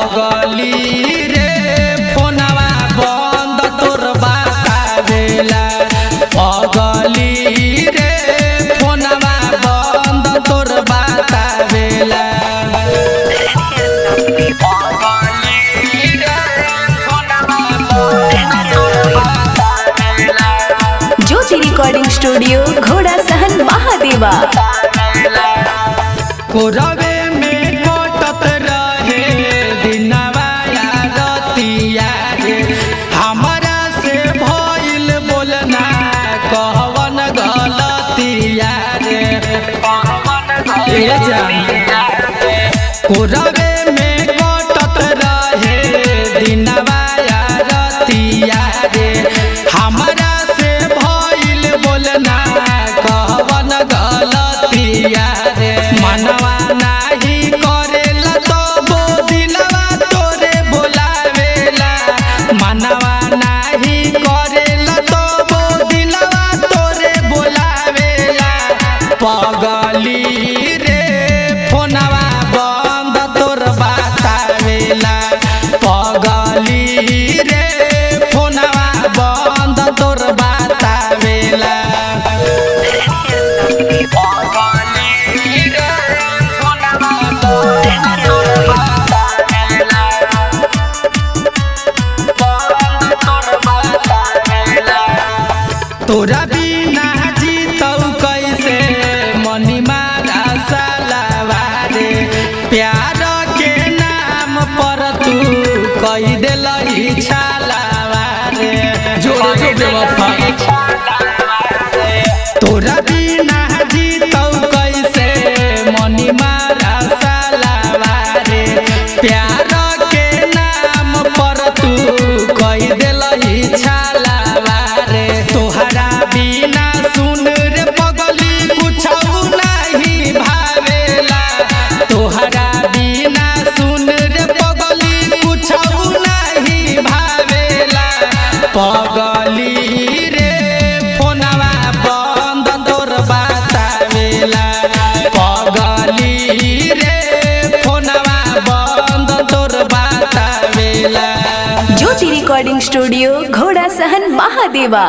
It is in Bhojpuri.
पगली रे फोनवा बंद तोर बतावेला पगली रे फोनवा बंद तोर बतावेला ज्योति रिकॉर्डिंग स्टूडियो घोड़ा सहन महादेवा। कोरवे में कटत रहे दिनवा रतिया रे हमरा से भइल बोलना कहवन गलतिया रे कोरवे में कटत रहे दिनवा रतिया रे हमरा से भइल बोलना कहवन गलतिया रे मनवा नाही करेला तो दिलवा तोरे बोलावेला मनवा नाही करेला तो दिलवा तोरे बोलावेला पगली रे फोनवा बंद तोर बतावेला पगली रे फोनवा बंद तोर बतावेला तोरा बिना जीतौ कैसे मनी मारा सालावा रे प्यार के नाम पर तू कही देलही छालावा रे जोड़े जो बेवफा तोरा बिना जीतौ कैसे मनी मारा सालावा रे प्यार के नाम पर तू कही देलही छालावा रे तोहरा बिना सुन रे पगली कुछौ नहीं भावेला तोहरा बिना सुन रे पगली कुछौ नहीं भावेला पगली रे फोनवा बंद तोर बतावेला पगली रे फोनवा बंद तोर बतावेला। ज्योति रिकॉर्डिंग स्टूडियो घोड़ा सहन महादेवा।